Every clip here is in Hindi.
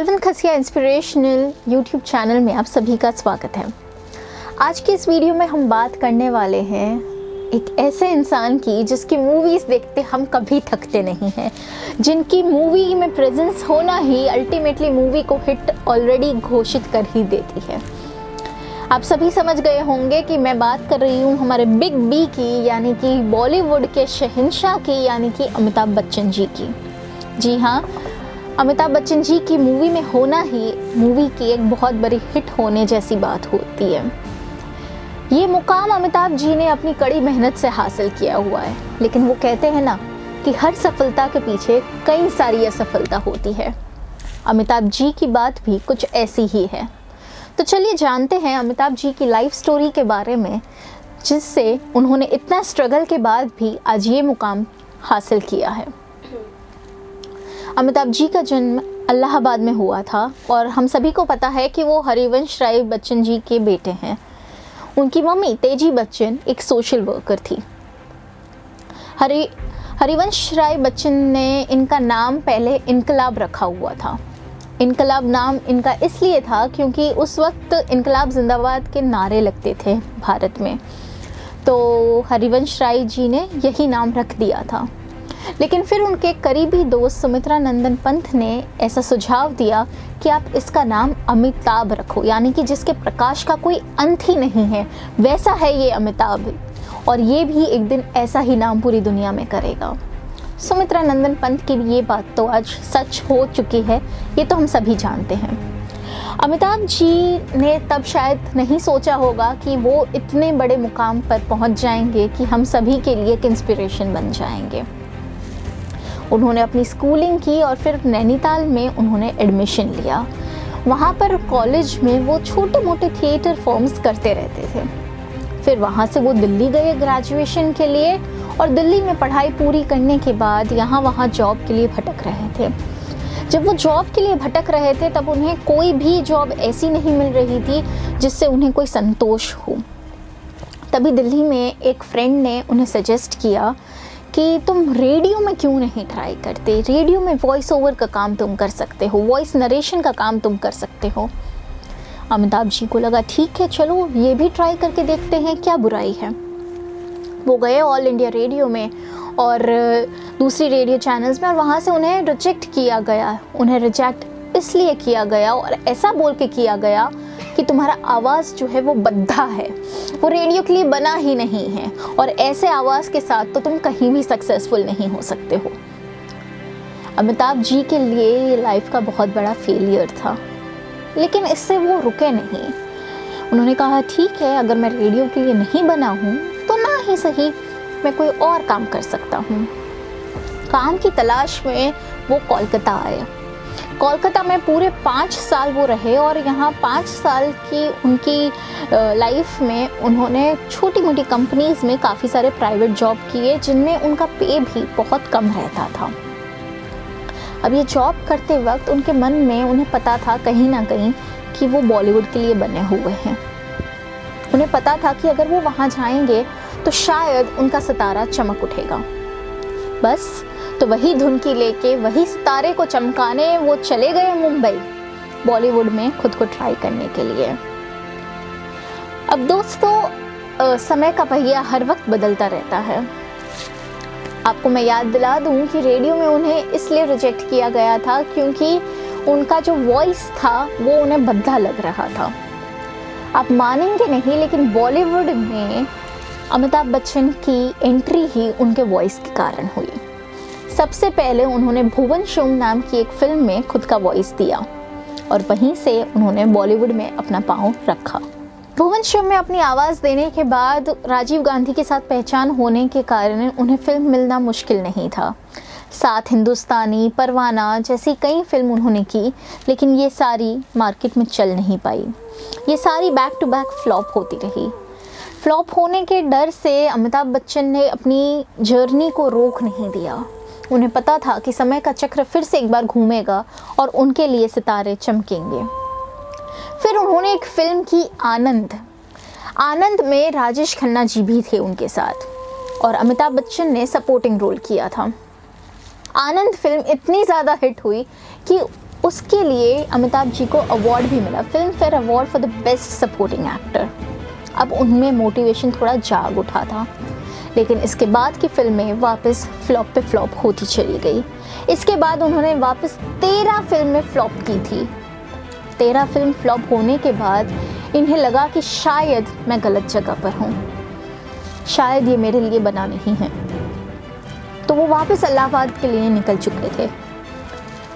बलवंत खसिया इंस्पिरेशनल यूट्यूब चैनल में आप सभी का स्वागत है। आज की इस वीडियो में हम बात करने वाले हैं एक ऐसे इंसान की जिसकी मूवीज़ देखते हम कभी थकते नहीं हैं, जिनकी मूवी में प्रेजेंस होना ही अल्टीमेटली मूवी को हिट ऑलरेडी घोषित कर ही देती है। आप सभी समझ गए होंगे कि मैं बात कर रही हूँ हमारे बिग बी की, यानी कि बॉलीवुड के शहंशाह की, यानी कि अमिताभ बच्चन जी की। जी हाँ, अमिताभ बच्चन जी की मूवी में होना ही मूवी की एक बहुत बड़ी हिट होने जैसी बात होती है। ये मुकाम अमिताभ जी ने अपनी कड़ी मेहनत से हासिल किया हुआ है, लेकिन वो कहते हैं ना कि हर सफलता के पीछे कई सारी असफलता होती है। अमिताभ जी की बात भी कुछ ऐसी ही है। तो चलिए जानते हैं अमिताभ जी की लाइफ स्टोरी के बारे में, जिससे उन्होंने इतना स्ट्रगल के बाद भी आज ये मुकाम हासिल किया है। अमिताभ जी का जन्म इलाहाबाद में हुआ था और हम सभी को पता है कि वो हरिवंश राय बच्चन जी के बेटे हैं। उनकी मम्मी तेजी बच्चन एक सोशल वर्कर थी। हरिवंश राय बच्चन ने इनका नाम पहले इनकलाब रखा हुआ था। इनकलाब नाम इनका इसलिए था क्योंकि उस वक्त इनकलाब जिंदाबाद के नारे लगते थे भारत में, तो हरिवंश राय जी ने यही नाम रख दिया था। लेकिन फिर उनके करीबी दोस्त सुमित्रा नंदन पंत ने ऐसा सुझाव दिया कि आप इसका नाम अमिताभ रखो, यानी कि जिसके प्रकाश का कोई अंत ही नहीं है, वैसा है ये अमिताभ, और ये भी एक दिन ऐसा ही नाम पूरी दुनिया में करेगा। सुमित्रा नंदन पंत की ये बात तो आज सच हो चुकी है, ये तो हम सभी जानते हैं। अमिताभ जी ने तब शायद नहीं सोचा होगा कि वो इतने बड़े मुकाम पर पहुंच जाएंगे कि हम सभी के लिए एक इंस्पिरेशन बन जाएंगे। उन्होंने अपनी स्कूलिंग की और फिर नैनीताल में उन्होंने एडमिशन लिया। वहाँ पर कॉलेज में वो छोटे मोटे थिएटर फॉर्म्स करते रहते थे। फिर वहाँ से वो दिल्ली गए ग्रेजुएशन के लिए, और दिल्ली में पढ़ाई पूरी करने के बाद यहाँ वहाँ जॉब के लिए भटक रहे थे। जब वो जॉब के लिए भटक रहे थे तब उन्हें कोई भी जॉब ऐसी नहीं मिल रही थी जिससे उन्हें कोई संतोष हो। तभी दिल्ली में एक फ्रेंड ने उन्हें सजेस्ट किया कि तुम रेडियो में क्यों नहीं ट्राई करते, रेडियो में वॉइस ओवर का काम तुम कर सकते हो, वॉइस नरेशन का काम तुम कर सकते हो। अमिताभ जी को लगा ठीक है, चलो ये भी ट्राई करके देखते हैं, क्या बुराई है। वो गए ऑल इंडिया रेडियो में और दूसरी रेडियो चैनल्स में, और वहाँ से उन्हें रिजेक्ट किया गया। उन्हें रिजेक्ट इसलिए किया गया और ऐसा बोल के किया गया कि तुम्हारा आवाज़ जो है वो बद्धा है, वो रेडियो के लिए बना ही नहीं है, और ऐसे आवाज़ के साथ तो तुम कहीं भी सक्सेसफुल नहीं हो सकते हो। अमिताभ जी के लिए ये लाइफ का बहुत बड़ा फेलियर था, लेकिन इससे वो रुके नहीं। उन्होंने कहा ठीक है, अगर मैं रेडियो के लिए नहीं बना हूँ तो ना ही सही, मैं कोई और काम कर सकता हूँ। काम की तलाश में वो कोलकाता आए। कोलकाता में पूरे 5 साल वो रहे, और यहाँ 5 साल की उनकी लाइफ में उन्होंने छोटी मोटी कंपनीज़ में काफ़ी सारे प्राइवेट जॉब किए, जिनमें उनका पे भी बहुत कम रहता था। अब ये जॉब करते वक्त उनके मन में उन्हें पता था कहीं ना कहीं कि वो बॉलीवुड के लिए बने हुए हैं। उन्हें पता था कि अगर वो वहाँ जाएंगे तो शायद उनका सितारा चमक उठेगा। बस तो वही धुन की लेके वही सितारे को चमकाने वो चले गए मुंबई, बॉलीवुड में खुद को ट्राई करने के लिए। अब दोस्तों, समय का पहिया हर वक्त बदलता रहता है। आपको मैं याद दिला दूं कि रेडियो में उन्हें इसलिए रिजेक्ट किया गया था क्योंकि उनका जो वॉइस था वो उन्हें भद्दा लग रहा था। आप मानेंगे नहीं, लेकिन बॉलीवुड में अमिताभ बच्चन की एंट्री ही उनके वॉइस के कारण हुई। सबसे पहले उन्होंने भुवन शोम नाम की एक फिल्म में खुद का वॉइस दिया, और वहीं से उन्होंने बॉलीवुड में अपना पांव रखा। भुवन शोम में अपनी आवाज़ देने के बाद राजीव गांधी के साथ पहचान होने के कारण उन्हें फिल्म मिलना मुश्किल नहीं था। साथ हिंदुस्तानी, परवाना जैसी कई फिल्म उन्होंने की, लेकिन ये सारी मार्केट में चल नहीं पाई। ये सारी बैक टू बैक फ्लॉप होती रही। फ्लॉप होने के डर से अमिताभ बच्चन ने अपनी जर्नी को रोक नहीं दिया। उन्हें पता था कि समय का चक्र फिर से एक बार घूमेगा और उनके लिए सितारे चमकेंगे। फिर उन्होंने एक फिल्म की, आनंद में राजेश खन्ना जी भी थे उनके साथ, और अमिताभ बच्चन ने सपोर्टिंग रोल किया था। आनंद फिल्म इतनी ज़्यादा हिट हुई कि उसके लिए अमिताभ जी को अवार्ड भी मिला, film fair award for the best supporting actor. अब उनमें मोटिवेशन थोड़ा जाग उठा था, लेकिन इसके बाद की फिल्में वापस फ्लॉप पे फ्लॉप होती चली गई। इसके बाद उन्होंने वापस 13 फिल्में फ्लॉप की थी। 13 फिल्म फ्लॉप होने के बाद इन्हें लगा कि शायद मैं गलत जगह पर हूँ, शायद ये मेरे लिए बना नहीं है। तो वो वापस इलाहाबाद के लिए निकल चुके थे।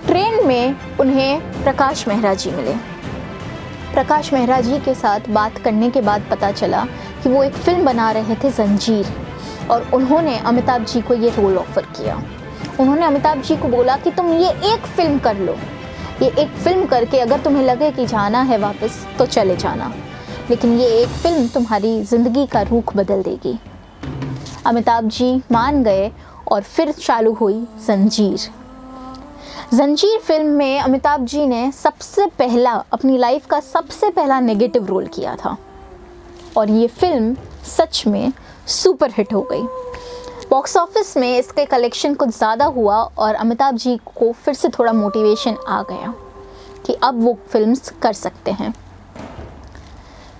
ट्रेन में उन्हें प्रकाश मेहरा जी मिले। प्रकाश मेहरा जी के साथ बात करने के बाद पता चला कि वो एक फिल्म बना रहे थे जंजीर, और उन्होंने अमिताभ जी को ये रोल ऑफर किया। उन्होंने अमिताभ जी को बोला कि तुम ये एक फिल्म कर लो, ये एक फिल्म करके अगर तुम्हें लगे कि जाना है वापस तो चले जाना, लेकिन ये एक फिल्म तुम्हारी ज़िंदगी का रुख बदल देगी। अमिताभ जी मान गए और फिर चालू हुई जंजीर। जंजीर फिल्म में अमिताभ जी ने सबसे पहला, अपनी लाइफ का सबसे पहला नेगेटिव रोल किया था, और ये फिल्म सच में सुपर हिट हो गई। बॉक्स ऑफिस में इसके कलेक्शन कुछ ज़्यादा हुआ और अमिताभ जी को फिर से थोड़ा मोटिवेशन आ गया कि अब वो फिल्म्स कर सकते हैं।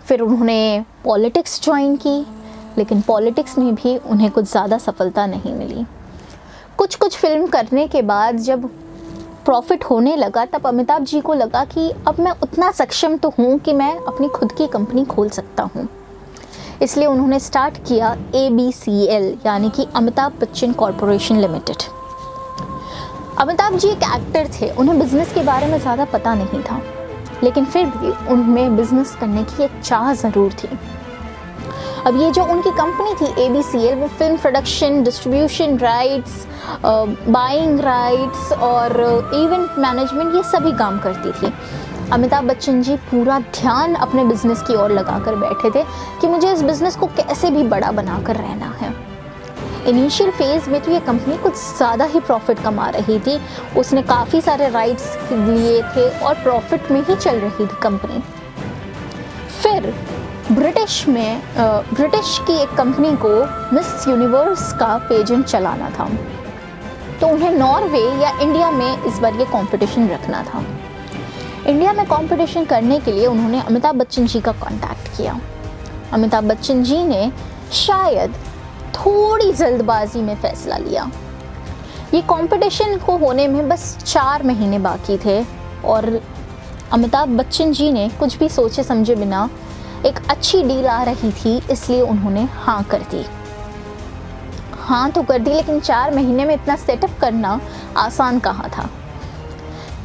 फिर उन्होंने पॉलिटिक्स ज्वाइन की, लेकिन पॉलिटिक्स में भी उन्हें कुछ ज़्यादा सफलता नहीं मिली। कुछ फिल्म करने के बाद जब प्रॉफिट होने लगा, तब अमिताभ जी को लगा कि अब मैं उतना सक्षम तो हूँ कि मैं अपनी खुद की कंपनी खोल सकता हूँ। इसलिए उन्होंने स्टार्ट किया ABCL, यानी कि अमिताभ बच्चन कॉरपोरेशन लिमिटेड। अमिताभ जी एक एक्टर थे, उन्हें बिज़नेस के बारे में ज़्यादा पता नहीं था, लेकिन फिर भी उनमें बिज़नेस करने की एक चाह ज़रूर थी। अब ये जो उनकी कंपनी थी ABCL, वो film production, distribution rights, buying rights और इवेंट मैनेजमेंट, ये सभी काम करती थी। अमिताभ बच्चन जी पूरा ध्यान अपने बिज़नेस की ओर लगा कर बैठे थे कि मुझे इस बिज़नेस को कैसे भी बड़ा बना कर रहना है। इनिशियल फेज़ में तो ये कंपनी कुछ ज़्यादा ही प्रॉफिट कमा रही थी, उसने काफ़ी सारे राइट्स लिए थे और प्रॉफिट में ही चल रही थी कंपनी। फिर ब्रिटिश की एक कंपनी को मिस यूनिवर्स का पेजेंट चलाना था, तो उन्हें नॉर्वे या इंडिया में इस बार ये कंपटीशन रखना था। इंडिया में कंपटीशन करने के लिए उन्होंने अमिताभ बच्चन जी का कांटेक्ट किया। अमिताभ बच्चन जी ने शायद थोड़ी जल्दबाजी में फ़ैसला लिया। ये कंपटीशन को होने में बस 4 महीने बाकी थे, और अमिताभ बच्चन जी ने कुछ भी सोचे समझे बिना, एक अच्छी डील आ रही थी इसलिए उन्होंने हाँ कर दी। हाँ तो कर दी, लेकिन 4 महीने में इतना सेटअप करना आसान कहाँ था।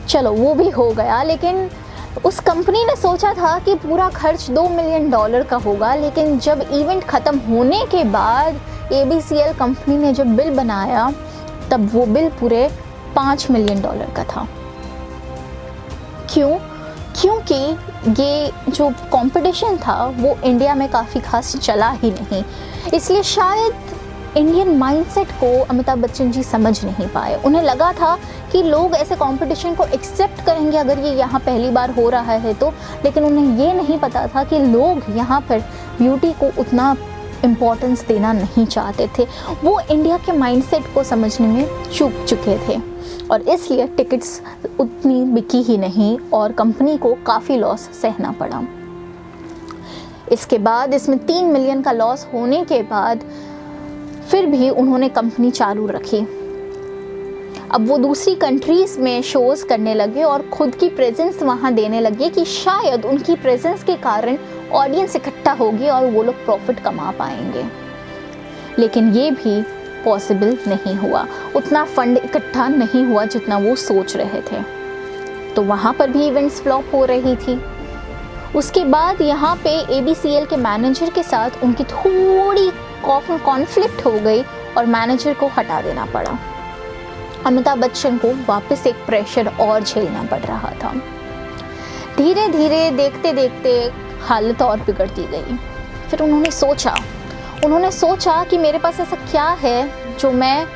चलो वो भी हो गया, लेकिन उस कंपनी ने सोचा था कि पूरा खर्च $2 मिलियन का होगा, लेकिन जब इवेंट ख़त्म होने के बाद ABCL कंपनी ने जब बिल बनाया, तब वो बिल पूरे $5 मिलियन का था। क्योंकि ये जो कंपटीशन था वो इंडिया में काफ़ी खास चला ही नहीं, इसलिए शायद इंडियन माइंडसेट को अमिताभ बच्चन जी समझ नहीं पाए। उन्हें लगा था कि लोग ऐसे कंपटीशन को एक्सेप्ट करेंगे अगर ये यहाँ पहली बार हो रहा है तो, लेकिन उन्हें ये नहीं पता था कि लोग यहाँ पर ब्यूटी को उतना इम्पोर्टेंस देना नहीं चाहते थे। वो इंडिया के माइंडसेट को समझने में चूक चुके थे, और इसलिए टिकट्स उतनी बिकी ही नहीं और कंपनी को काफ़ी लॉस सहना पड़ा। इसके बाद इसमें 3 मिलियन का लॉस होने के बाद फिर भी उन्होंने कंपनी चालू रखी। अब वो दूसरी कंट्रीज़ में शोज़ करने लगे और ख़ुद की प्रेजेंस वहाँ देने लगे कि शायद उनकी प्रेजेंस के कारण ऑडियंस इकट्ठा होगी और वो लोग प्रॉफिट कमा पाएंगे। लेकिन ये भी पॉसिबल नहीं हुआ, उतना फंड इकट्ठा नहीं हुआ जितना वो सोच रहे थे, तो वहाँ पर भी इवेंट्स फ्लॉप हो रही थी। उसके बाद यहाँ पे ABCL के मैनेजर के साथ उनकी थोड़ी कॉन्फ्लिक्ट हो गई और मैनेजर को हटा देना पड़ा। अमिताभ बच्चन को वापस एक प्रेशर और झेलना पड़ रहा था। धीरे धीरे देखते देखते हालत और बिगड़ती गई। फिर उन्होंने सोचा कि मेरे पास ऐसा क्या है जो मैं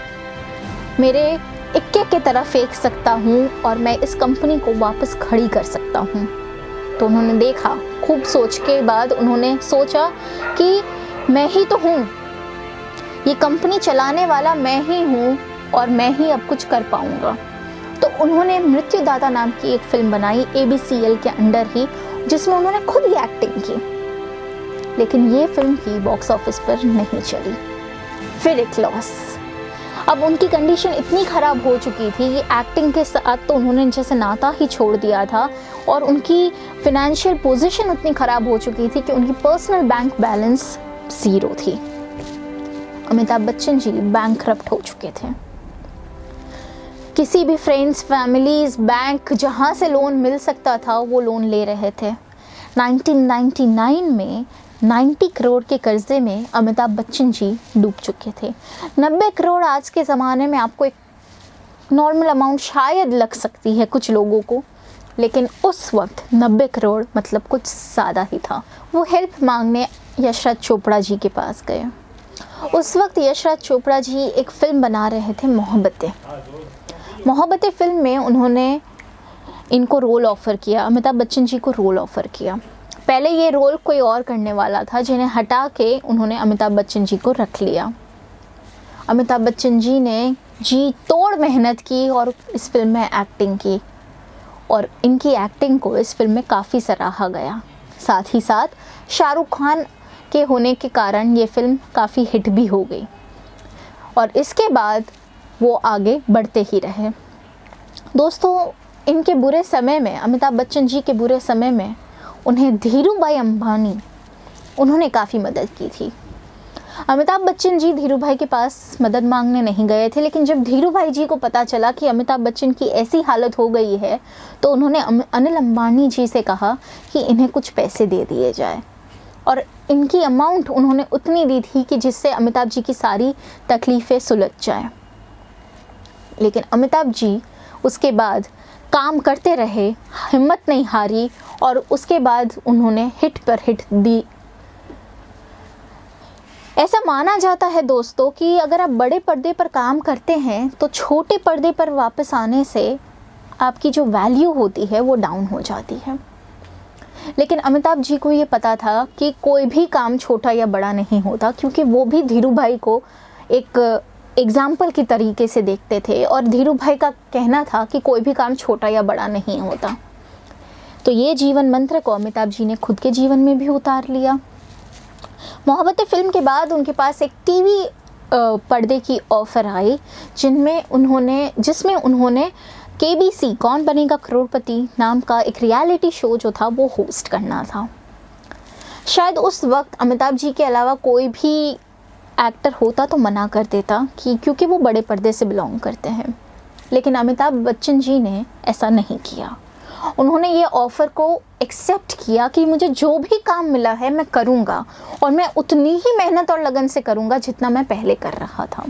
मेरे इक्के की तरह फेंक सकता हूँ और मैं इस कंपनी को वापस खड़ी कर सकता हूँ। तो उन्होंने देखा, खूब सोच के बाद उन्होंने सोचा कि मैं ही तो हूँ, ये कंपनी चलाने वाला मैं ही हूँ और मैं ही अब कुछ कर पाऊँगा। तो उन्होंने मृत्युदाता नाम की एक फिल्म बनाई ABCL के अंडर ही, जिसमें उन्होंने खुद ही एक्टिंग की, लेकिन ये फिल्म की बॉक्स ऑफिस पर नहीं चली। फिर एक लॉस। अब उनकी कंडीशन इतनी ख़राब हो चुकी थी कि एक्टिंग के साथ तो उन्होंने जैसे नाता ही छोड़ दिया था, और उनकी फिनेंशियल पोजीशन उतनी ख़राब हो चुकी थी कि उनकी पर्सनल बैंक बैलेंस 0 थी। अमिताभ बच्चन जी बैंकरप्ट हो चुके थे। किसी भी फ्रेंड्स, फैमिलीज, बैंक जहाँ से लोन मिल सकता था वो लोन ले रहे थे। 1999 में 90 करोड़ के कर्जे में अमिताभ बच्चन जी डूब चुके थे। 90 करोड़ आज के ज़माने में आपको एक नॉर्मल अमाउंट शायद लग सकती है कुछ लोगों को, लेकिन उस वक्त 90 करोड़ मतलब कुछ ज़्यादा ही था। वो हेल्प मांगने यशराज चोपड़ा जी के पास गए। उस वक्त यशराज चोपड़ा जी एक फ़िल्म बना रहे थे, मोहब्बतें फिल्म में उन्होंने इनको रोल ऑफ़र किया, अमिताभ बच्चन जी को रोल ऑफ़र किया। पहले ये रोल कोई और करने वाला था, जिन्हें हटा के उन्होंने अमिताभ बच्चन जी को रख लिया। अमिताभ बच्चन जी ने जी तोड़ मेहनत की और इस फिल्म में एक्टिंग की, और इनकी एक्टिंग को इस फिल्म में काफ़ी सराहा गया। साथ ही साथ शाहरुख खान के होने के कारण ये फिल्म काफ़ी हिट भी हो गई, और इसके बाद वो आगे बढ़ते ही रहे। दोस्तों, इनके बुरे समय में, अमिताभ बच्चन जी के बुरे समय में उन्हें धीरूभाई अंबानी उन्होंने काफ़ी मदद की थी। अमिताभ बच्चन जी धीरूभाई के पास मदद मांगने नहीं गए थे, लेकिन जब धीरूभाई जी को पता चला कि अमिताभ बच्चन की ऐसी हालत हो गई है, तो उन्होंने अनिल अंबानी जी से कहा कि इन्हें कुछ पैसे दे दिए जाए, और इनकी अमाउंट उन्होंने उतनी दी थी कि जिससे अमिताभ जी की सारी तकलीफ़ें सुलझ जाएं। लेकिन अमिताभ जी उसके बाद काम करते रहे, हिम्मत नहीं हारी, और उसके बाद उन्होंने हिट पर हिट दी। ऐसा माना जाता है दोस्तों कि अगर आप बड़े पर्दे पर काम करते हैं तो छोटे पर्दे पर वापस आने से आपकी जो वैल्यू होती है वो डाउन हो जाती है। लेकिन अमिताभ जी को ये पता था कि कोई भी काम छोटा या बड़ा नहीं होता, क्योंकि वो भी धीरूभाई को एक एग्जाम्पल की तरीके से देखते थे, और धीरूभाई का कहना था कि कोई भी काम छोटा या बड़ा नहीं होता। तो ये जीवन मंत्र को अमिताभ जी ने खुद के जीवन में भी उतार लिया। मोहब्बतें फिल्म के बाद उनके पास एक टीवी पर्दे की ऑफ़र आई, जिसमें उन्होंने KBC कौन बनेगा करोड़पति नाम का एक रियलिटी शो जो था वो होस्ट करना था। शायद उस वक्त अमिताभ जी के अलावा कोई भी एक्टर होता तो मना कर देता, क्योंकि वो बड़े पर्दे से बिलोंग करते हैं, लेकिन अमिताभ बच्चन जी ने ऐसा नहीं किया। उन्होंने ये ऑफ़र को एक्सेप्ट किया कि मुझे जो भी काम मिला है मैं करूँगा, और मैं उतनी ही मेहनत और लगन से करूँगा जितना मैं पहले कर रहा था।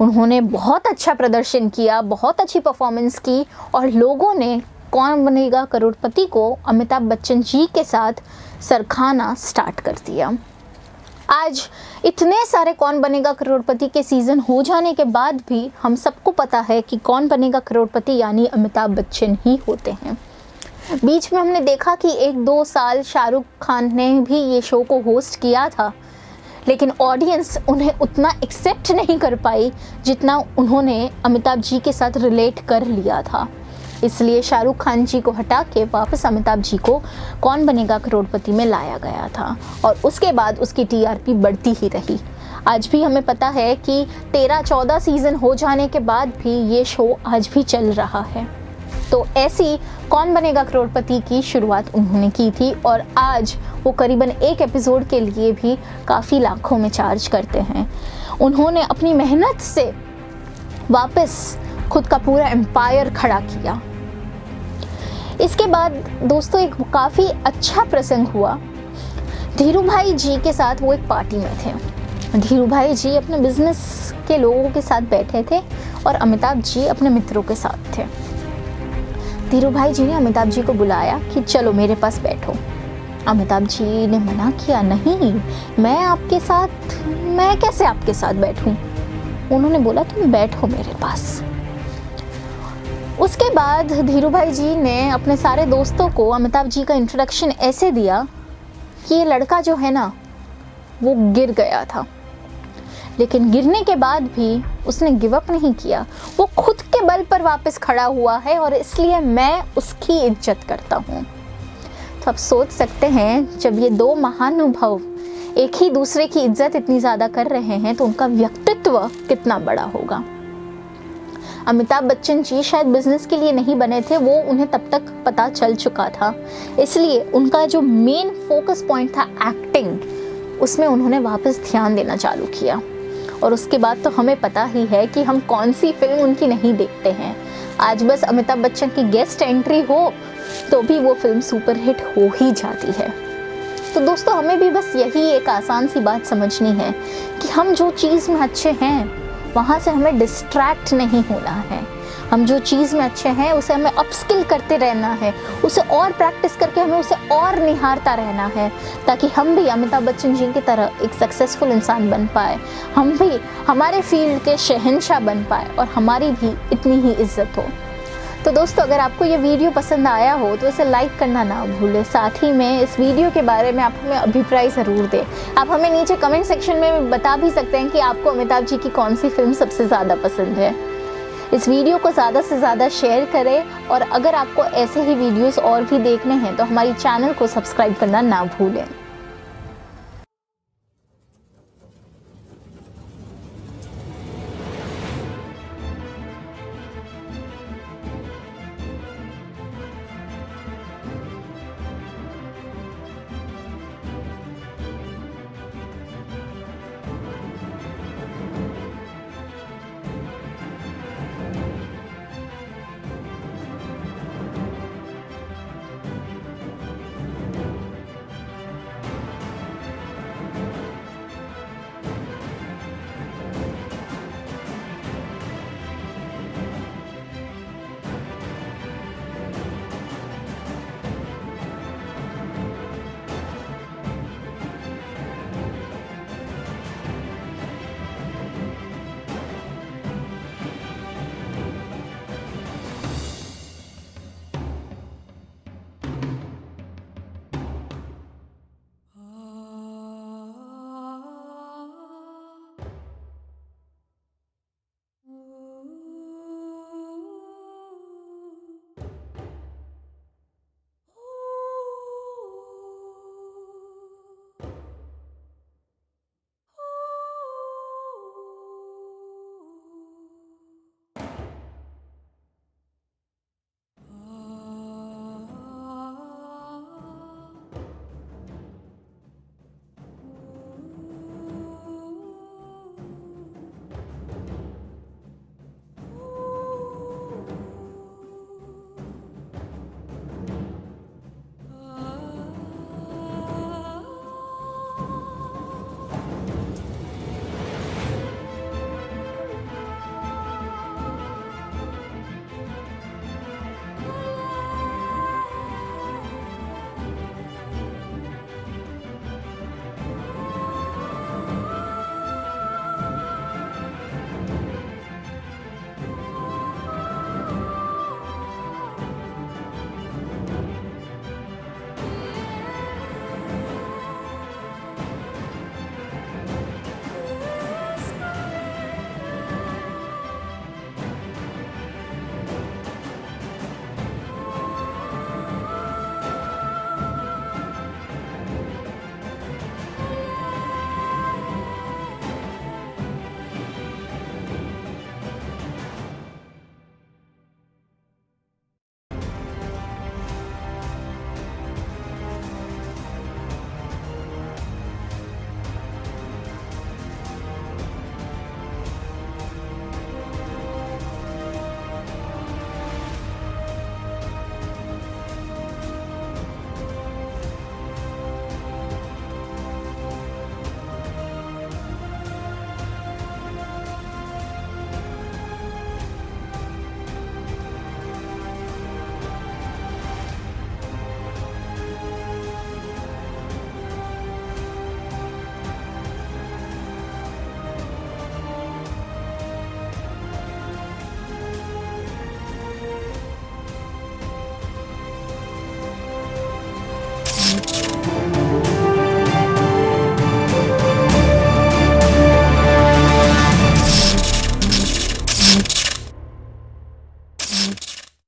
उन्होंने बहुत अच्छा प्रदर्शन किया, बहुत अच्छी परफॉर्मेंस की, और लोगों ने कौन बनेगा करोड़पति को अमिताभ बच्चन जी के साथ सरखाना स्टार्ट कर दिया। आज इतने सारे कौन बनेगा करोड़पति के सीज़न हो जाने के बाद भी हम सबको पता है कि कौन बनेगा करोड़पति यानी अमिताभ बच्चन ही होते हैं। बीच में हमने देखा कि 1-2 साल शाहरुख खान ने भी ये शो को होस्ट किया था, लेकिन ऑडियंस उन्हें उतना एक्सेप्ट नहीं कर पाई जितना उन्होंने अमिताभ जी के साथ रिलेट कर लिया था। इसलिए शाहरुख खान जी को हटा के वापस अमिताभ जी को कौन बनेगा करोड़पति में लाया गया था, और उसके बाद उसकी TRP बढ़ती ही रही। आज भी हमें पता है कि 13-14 सीज़न हो जाने के बाद भी ये शो आज भी चल रहा है। तो ऐसी कौन बनेगा करोड़पति की शुरुआत उन्होंने की थी, और आज वो करीबन एक एपिसोड के लिए भी काफ़ी लाखों में चार्ज करते हैं। उन्होंने अपनी मेहनत से वापस खुद का पूरा एम्पायर खड़ा किया। इसके बाद दोस्तों एक काफ़ी अच्छा प्रसंग हुआ। धीरूभाई जी के साथ वो एक पार्टी में थे। धीरूभाई जी अपने बिजनेस के लोगों के साथ बैठे थे, और अमिताभ जी अपने मित्रों के साथ थे। धीरूभाई जी ने अमिताभ जी को बुलाया कि चलो मेरे पास बैठो। अमिताभ जी ने मना किया, नहीं मैं कैसे आपके साथ बैठूं। उन्होंने बोला तुम बैठो मेरे पास। उसके बाद धीरूभाई जी ने अपने सारे दोस्तों को अमिताभ जी का इंट्रोडक्शन ऐसे दिया कि ये लड़का जो है ना वो गिर गया था, लेकिन गिरने के बाद भी उसने गिव अप नहीं किया। वो खुद के बल पर वापस खड़ा हुआ है और इसलिए मैं उसकी इज्जत करता हूँ। तो आप सोच सकते हैं जब ये दो महानुभाव एक ही दूसरे की इज्जत इतनी ज़्यादा कर रहे हैं तो उनका व्यक्तित्व कितना बड़ा होगा। अमिताभ बच्चन जी शायद बिजनेस के लिए नहीं बने थे, वो उन्हें तब तक पता चल चुका था, इसलिए उनका जो मेन फोकस पॉइंट था एक्टिंग, उसमें उन्होंने वापस ध्यान देना चालू किया। और उसके बाद तो हमें पता ही है कि हम कौन सी फिल्म उनकी नहीं देखते हैं। आज बस अमिताभ बच्चन की गेस्ट एंट्री हो तो भी वो फिल्म सुपरहिट हो ही जाती है। तो दोस्तों, हमें भी बस यही एक आसान सी बात समझनी है कि हम जो चीज़ में अच्छे हैं वहाँ से हमें डिस्ट्रैक्ट नहीं होना है। हम जो चीज़ में अच्छे हैं उसे हमें अपस्किल करते रहना है, उसे और प्रैक्टिस करके हमें उसे और निहारता रहना है, ताकि हम भी अमिताभ बच्चन जी की तरह एक सक्सेसफुल इंसान बन पाए, हम भी हमारे फील्ड के शहंशाह बन पाए और हमारी भी इतनी ही इज्जत हो। तो दोस्तों, अगर आपको ये वीडियो पसंद आया हो तो इसे लाइक करना ना भूलें। साथ ही में इस वीडियो के बारे में आप हमें अभिप्राय ज़रूर दें। आप हमें नीचे कमेंट सेक्शन में बता भी सकते हैं कि आपको अमिताभ जी की कौन सी फिल्म सबसे ज़्यादा पसंद है। इस वीडियो को ज़्यादा से ज़्यादा शेयर करें और अगर आपको ऐसे ही वीडियोस और भी देखने हैं तो हमारी चैनल को सब्सक्राइब करना ना भूलें।